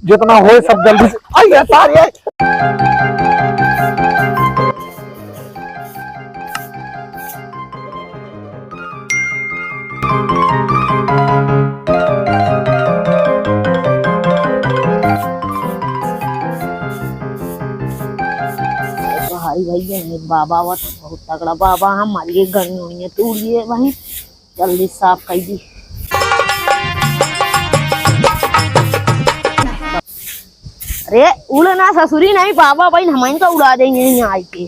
जितना हो सब जल्दी से आइए सारे। भाई भाई बाबा बहुत तगड़ा बाबा हमारी गड़िया तोड़िए भाई जल्दी साफ कर दी। अरे उड़ना ससुरी नहीं बाबा भाई हमारे का उड़ा देंगे यहाँ आके।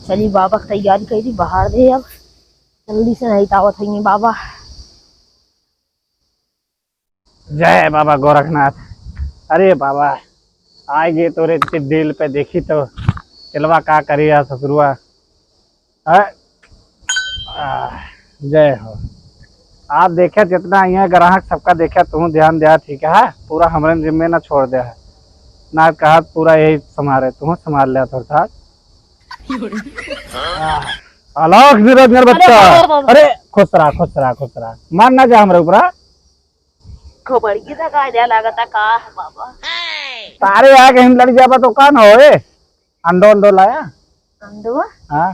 चलिए बाबा की तैयारी कर दी बाहर दे अब जल्दी से नहीं तावत है बाबा। जय बाबा गोरखनाथ। अरे बाबा आएगे तोरे दिल पे देखी तो चलवा का करिया ससुरुआ। जय हो। आप देखे जितना यहाँ ग्राहक सबका देखे तू ध्यान दिया ठीक है पूरा हमारे जिम्मे ना छोड़ दे है ना कहा पूरा यही संभाले तू संभाल लिया थोड़ा आलोक नीरज मेरा बच्चा। अरे खुश रहा मान ना जा हमारे ऊपर खबर की था का लागता का है बाबा तारे आके हम लड़ जाबा तो कौन हो अंडो लाया अंडो। हाँ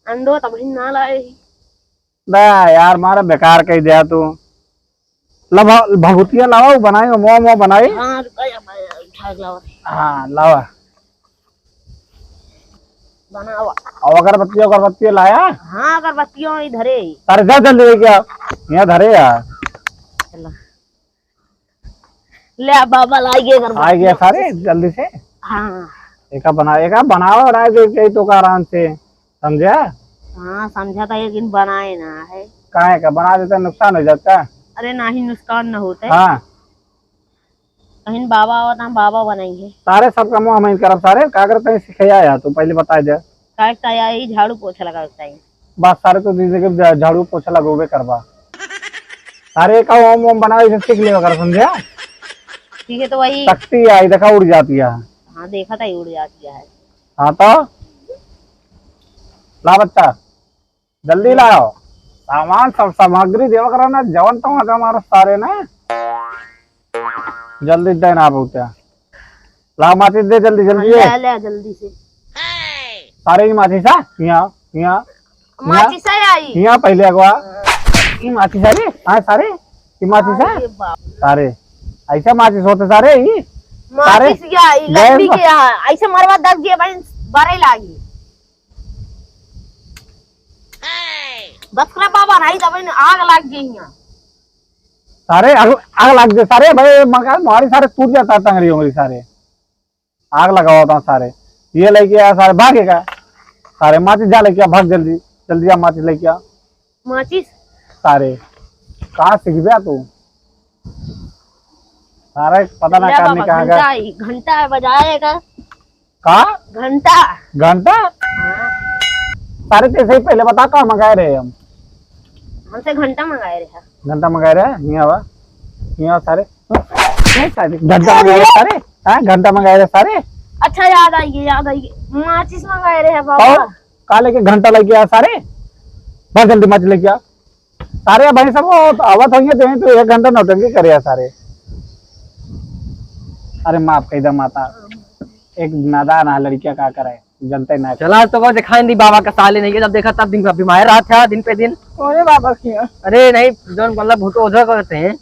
अंडो तब ना लाए यार मारा बेकार कह दिया तू भभूतिया लावा बनाई मोमो बनाई। हाँ लावा बनावा और अगरबत्ती लाया। हाँ अगरबत्तियों धरे तारे जा जल्दी क्या यहाँ धरे यार ले बाबा लाइए आ गया सारे जल्दी से। हाँ एक बनाओ बनाए तो आराम से समझा। हाँ समझा था लेकिन बनाए ना है काहे का बना देता नुकसान हो जाता। अरे ना ही नुकसान न होता है। हाँ कहीं बाबा होता बाबा बनाएंगे सारे सबका मुँह हम करब सारे का करते सिखाया यार तू पहले बता दे काटता या झाड़ू पोछा लगा बस सारे तो दीदी के झाड़ू पोछा लगोबे करवा सारे का ओम बनावे सीख ले कर समझा। ठीक है तो वही शक्ति आई देखा उड़ जाती है। हाँ देखा था उड़ जाती है। हाँ तो ला बच्चा जल्दी लाओ सामान सब सामग्री देवा करो ना जवन तो हमारा सारे ना जल्दी देना बहुते ला माचिस दे जल्दी जल्दी ले जल्दी से सारे ही माचिस यहाँ माचिस आई यहाँ पहले अगवा माचिस सारे हाँ सारे माचिस है सारे ऐसा माचिस होते सारे ही माचिस लंबी के ऐसे मरवा दब गए भाई बारे लागी बस करा बाबा नहीं तब आग लग गई यहाँ सारे आग लग गए सारे भाई मकान हमारी सारे टूट जाता है टंगरी उंगली सारे आग लगा होता सारे ये लेके आया सारे भागेगा सारे माचिस जा लेके भाग जल्दी जल्दी आ माचिस लेके आ माचिस सारे कहाँ सीख गया तू सारे पता ना करने कहा घंटा बजाएगा का घंटा घंटा सारे तेरे से पहले बता कहाँ मंगाए रहे हमसे घंटा मंगाए रहे घंटा मंगाए रहे यहाँ सारे घंटा मंगाए सारे हाँ घंटा मंगाए रहे सारे। अच्छा याद आई माचिस मंगाए रहे बाबा का लेके घंटा लेके आ सारे बहुत जल्दी माचिस लेके आ सारे भाई सब आवत होंगे तो 1 घंटा नौटंकी करे सारे। अरे माफ कही दा माता एक नादान है लड़कियां का करे जनते ना चला तो वो दिखाई नहीं बाबा का साले नहीं जब देखा तब दिन बीमार रहा था दिन पे दिन। बाबा किया अरे नहीं जो मतलब भूतो उधर करते हैं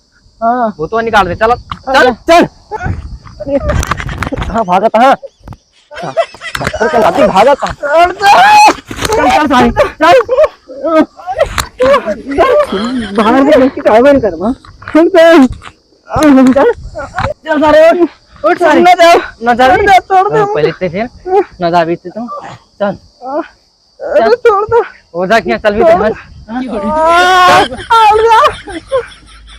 हाँ भूतो निकाल दे चलो चल चल हाँ भागत हाँ भागत चल चल सारी चल बाहर में लड़की तो आवेन कर मां चल चल सारे उठ सारी ना जा तोड़ दे पहले से फिर ना जा भी तुम चल तोड़ दो हो जा क्या चल भी तुम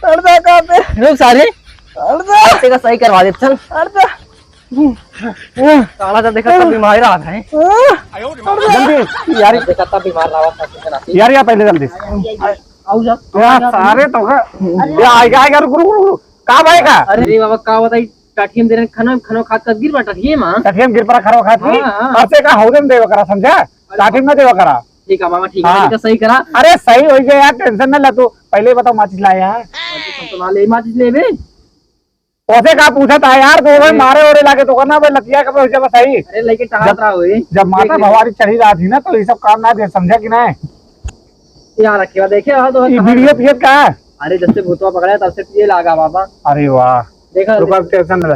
तोड़ दे कहां पे रुक सारे तोड़ दे का सही करवा दे चल तोड़ दे काला जब देखा तब बीमार रहा है जल्दी यार देखा तब बीमार रहा था यार या पहले जल्दी आओ जा सारे तो आएगा रुक का भाईगा। अरे बाबा का बताई टाठियम देने खानो खात का गिर बा टाठियम हां टाठियम गिर पर खरो खात की ऐसे का होदे में देवा करा समझा टाठियम में देवा करा ठीक है बाबा ठीक है, हाँ। मैंने कहा सही करा। अरे सही हो गया यार, टेंशन न ले तू। पहले बताओ माचिस लाया है? तो ना ले माचिस ले बे। कैसे का पूछा था यार, तो भाई मारे ओरे लाके तो करना भाई, लतिया का जब सही। अरे लेके टहल रहा हुई। जब माता भवानी चढ़ी रहा थी ना, तो ये सब काम ना दे, समझा कि नहीं? यहाँ रखे हुआ देखे हाँ, तो ये वीडियो पियत का है? अरे जब से भूतवा पकड़ा तब से ये लगा बाबा। अरे वाह, देखा रुका टेंशन न ले।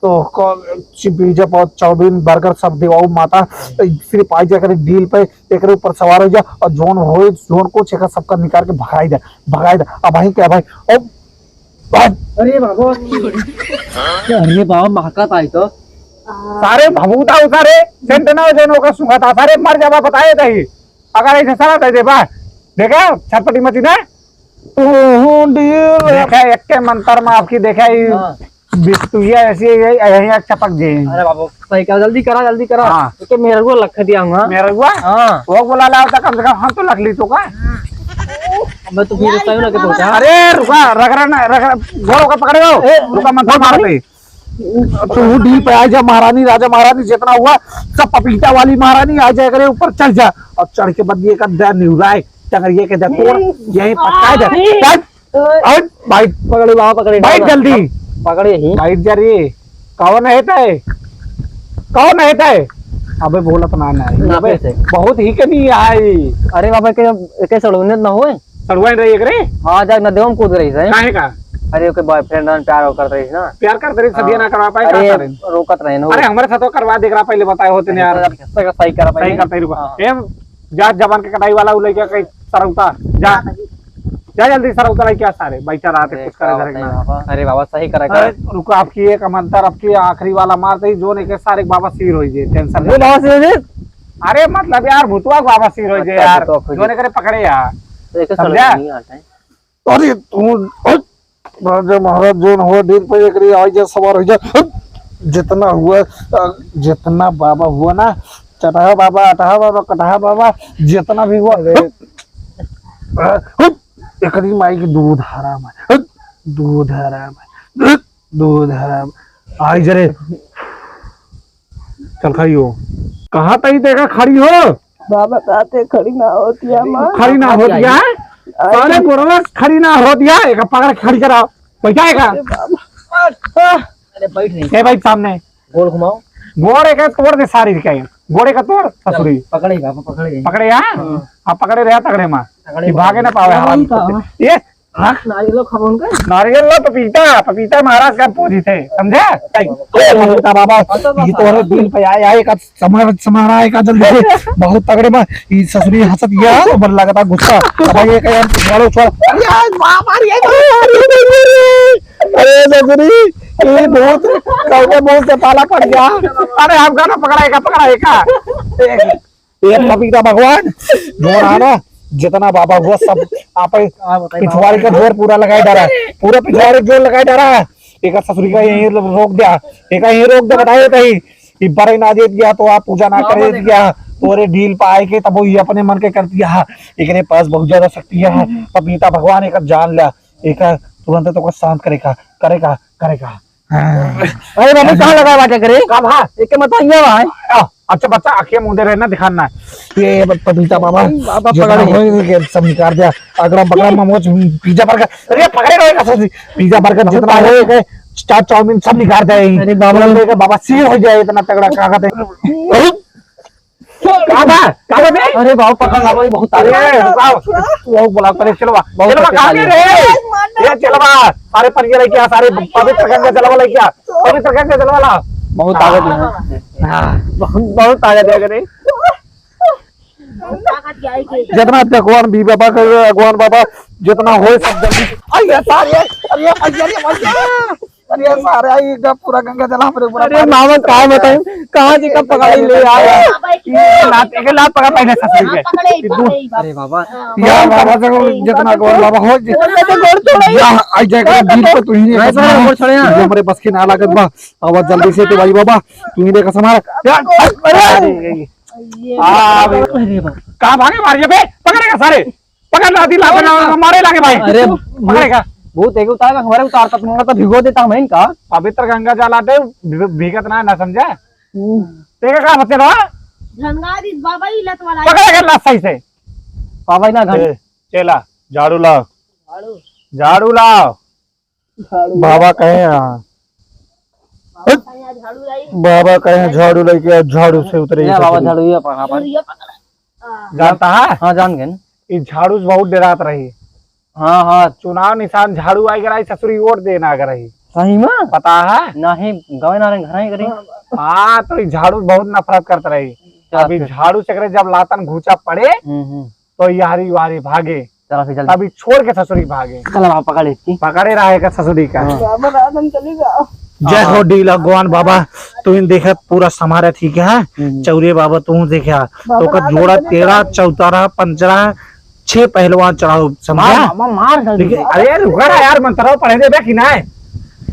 तो पिज्जा पाव चाउमीन बर्गर सब दिवाओ माता, सिर्फ आई जा कर डील पे एक ऊपर सवार हो जा, और जोन हो जोन को चेका सबका निकाल के भगाई दे। अब भाई क्या भाई, अरे बाबा अरे बाबा महकत आई तो सारे भभूता उतारे सेंट ना जनों का सुखा था, सारे मर जावा बताए थे। अगर ऐसे सारा दे दे बा, देखा छटपटी मची ना देखा एक के मंत्र में आपकी देखा बिस्तुया ऐसी यही चपक जे। अरे बाबा सही करा, जल्दी करा हाँ। तो मेरे को लख दिया हूँ। मेरा हुआ हाँ वो बोला ला होता, कम से कम हम तो लग ली तो का। मैं तो फिर सही लगे पहुंचा। अरे रुका, रगड़ा घोड़ों का पकड़े हो, रुका मंत्र मार दे। तू डील पे आ जा, महारानी राजा महारानी जितना हुआ सब पपीता वाली महारानी आ जाए करे, ऊपर चढ़ जा, और चढ़ के बाद ये का निहुराए टंगरिए के तोड़ यही पटका दे। बाइट पकड़े बाबा पकड़े, बाइट जल्दी पकड़े ही बाइट जा रही। कौन है कौन है? अबे बोला तो ना ना अबे पैसे। बहुत ही के नहीं आई। अरे बाबा के सड़ोने ना होए। सड़वाई रही करे हाँ जा नदियों में कूद रही है। काहे का अरे ओके बॉयफ्रेंड प्यार कर रही है ना, प्यार कर रही सदिया ना करवा पाए अरे का करे? रोकत रहे ना। अरे हमारे साथ तो करवा देख रहा, पहले बताए होते ने यार। सही करा सही करते ही रुका। हाँ। ए जा जवान के कटाई वाला उले क्या कहीं सरौता जा जा जल्दी सरौता लाई क्या सारे बेचारा आते कुछ करे धरे ना। अरे बाबा सही करा अरे रुको, आपकी एक मंत्र आपकी आखिरी वाला मारते ही जो नहीं के सारे बाबा सिर हो जाए, टेंशन अरे बाबा से अरे मतलब यार भूतवा बाबा सिर हो जाए यार, तो जो नहीं करे पकड़े यार। एक समझा? नहीं आता है। अरे तू राजा महाराज जोन हो डील पे एक आ जा, सवार हो जा, जितना हुआ जितना बाबा हुआ ना, चटहा बाबा अटहा बाबा कटहा बाबा जितना भी हुआ एक माई की दूध हराम है, दूध हराम है, दूध हराम आई जरे चल खड़ी हो। कहाँ तई देखा खड़ी हो? बाबा कहते खड़ी ना होती है माँ। खड़ी ना होती है सारे गोरवा, खड़ी ना होती है, एक पकड़ के खड़ी कराओ बैठाएगा। अरे बैठ नहीं, ए भाई सामने गोल घुमाओ। घोड़े का तोड़ दे सारी दिखाई, घोड़े का तोड़ ससुरी पकड़े बाबा पकड़े। पकड़े यहाँ आप पकड़े रहे तगड़े माँ, ये भागे ना पावे हराम कुत्ते। ये हाँ? नारियल खा उनका। नारियल लो पपीता, पपीता महाराज का पूजी थे समझे? पपीता बाबा ये तो दिल पे आए आए का समय आए का जल्दी से बहुत तगड़े में ये ससुरी हंसत गया तो बन लगा था गुस्सा। अब ये कहीं छोड़ो छोड़, अरे ससुरी ये बहुत कौवे बहुत से पाला पड़ गया। अरे हम गाना पकड़ाएगा एक पपीता भगवान जोड़ा ना, जितना बाबा हुआ सब आप पिछवाड़ी का जोर पूरा लगाई डाला, पूरा पिछवाड़ी जोर लगाई डाला। एक ससुरी का यही रोक दिया, एक यही रोक दे बताए थे बड़े ना दे दिया तो आप पूजा ना करे दिया, तोरे डील पाए के तब वो ये अपने मन के कर दिया। एक पास बहुत ज्यादा शक्ति है, पपीता भगवान एक जान लिया, एक तुरंत तो शांत करेगा। अरे बाबा कहाँ लगा बात करे एक मत भाई। अच्छा बच्चा आंखें मुंदे रहना दिखाना ये पपीता बाबा पकड़ सब निकाल दिया। अगला बगला मोमोज पिज्जा बर्गर, अरे पकड़े रहेगा सर पिज्जा बर्गर जितना हो चाट चाउमीन सब निकाल दे। अरे बाबा लेके बाबा सिर हो जाए इतना तगड़ा कागज है। अरे बाबा पकड़ बाबा बहुत वो बोला पहले चलो सारे परिया लेके आ, सारे पवित्र गंगा जलवा लेके आ, पवित्र गंगा जलवा ला। बहुत ताकत है, बहुत ताकत है करे। जितना भगवान भी बाबा कर भगवान बाबा जितना हो सब जल्दी अरे सारे आई पूरा गंगा जल हमरे पूरा। अरे मामा कहाँ बताए कहाँ से कब पकड़ ले आया एक लात पकड़ पहले ससुरी के। अरे बाबा यार बाबा से जितना गोर बाबा हो यहां आई जाएगा दिल पे तू ही गोड़ छोड़े हमरे बस की ना लागत बा। आवाज जल्दी से तो भाई बाबा तू ही देख संभाल। अरे कहां भागे मारिए बे, पकड़ेगा सारे पकड़ ला दी ला मारे लागे भाई। अरे पकड़ेगा भूत एक उतारेगा हमारे उतारता तुम्हारा तो भिगो देता हूं इनका। पवित्र गंगा जल आते भीगत ना समझा तेरे का बच्चे रहा झनगा दी बाबा ही लत वाला पकड़ कर ला सही से। बाबा ना घर चला झाड़ू लाओ, झाड़ू झाड़ू लाओ। बाबा कहे बाबा यहाँ झाड़ू लाई बाबा कहे झाड़ू लेके झाड़ू से उतरे। ये बाबा झाड़ू ये पकड़ ये पकड़ जानता है हाँ जान गए इस झाड़ू से बहुत डरात रही। हाँ हाँ चुनाव निशान झाड़ू आई गई ससुरी वोट देना अगर रही सही में पता है। नहीं गाँव ना घर ही करी हाँ तो इस झाड़ू बहुत नफरत करते रही। अभी झाड़ू चक्रे जब लातन घूचा पड़े तो यारी वारी भागे, चला फिर जल्दी अभी छोड़ के ससुरी भागे। चला बाबा पकड़ इसकी पकड़े रहेगा ससुरी का। बाबा रातन चलेगा जय हो डी भगवान बाबा तू देखे पूरा समारे ठीक है। चौरे बाबा तू देखा तो का जोड़ा 13 चौतारा 15 6 पहलवान चढ़ाओ समझा। मार जल्दी अरे रुका ना यार मंत्र पढ़े दे कि नहीं।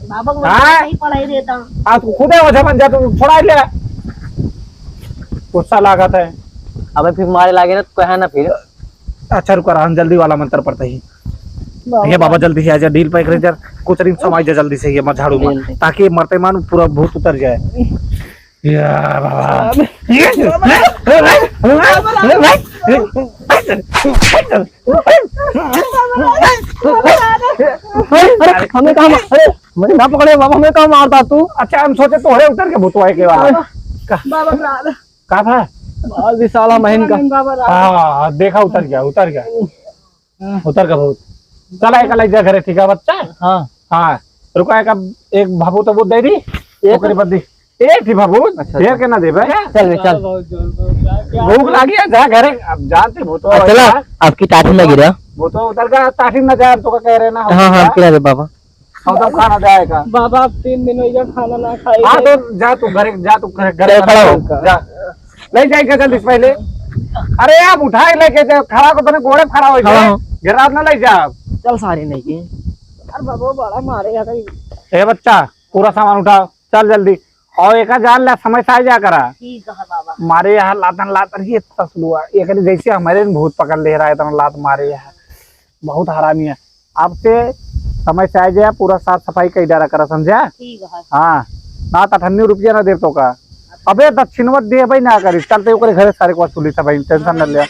बाबा को हाँ? नहीं पढ़ाई देता आज तू खुदे वजह बन जा तू छोड़ा ले गुस्सा लागत है। अबे फिर मारे लागे ना तो कहे ना फिर अच्छा रुका हम जल्दी वाला मंत्र पढ़ते ही। ये बाबा जल्दी से आ जा डील पे करे जर कुछ रिंग समाज जा जल्दी से ये मत झाड़ू में ताकि मरते मान पूरा भूत उतर जाए। या बाबा हमें कहा मुझे ना पकड़े बाबा हमें कहा मारता तू। अच्छा हम सोचे तोहरे उतर के भूत आए के वाला बाबा रात का था। विशाला महीन का बाबा रात हाँ देखा उतर गया उतर गया भूत। चला एक अलग जगह ठीक है बच्चा। हाँ हाँ रुका एक भाबू तो वो दे दी एक बद्दी एक थी भाबू ढेर के ना दे चल चल भूख लगी है जा घरे अब जानते भूत चला आपकी टाटी लगी रहा वो तो उतर गया ताटी न जाए तो कह रहे ना हाँ हाँ किला दे बाबा हम तो खाना जाएगा। बाबा 3 दिन हो खाना ना खाई हाँ तो जा तू घरे खड़ा हो। जा ले जाएगा जल्दी से पहले। अरे आप उठाए लेके जाओ खड़ा को तने घोड़े खड़ा हो जाए हाँ। गिरा ना ले जा। चल सारी नहीं की अरे बाबा बड़ा मारेगा कहीं ए बच्चा पूरा सामान उठाओ चल जल्दी और एक जान ला समय से आ जा करा। ठीक है बाबा मारे यहाँ लातन ये तसलुआ एक जैसे हमारे भूत पकड़ ले रहा है इतना लात मारे यहाँ बहुत हरामी है। आपसे समय से आ जाए पूरा साफ सफाई कई डारा करा समझा। ठीक है हाँ ना 98 रुपया ना दे तो का अबे दक्षिणवत दे भाई ना करी चलते घरे सारे को वसूली सब टेंशन न लिया।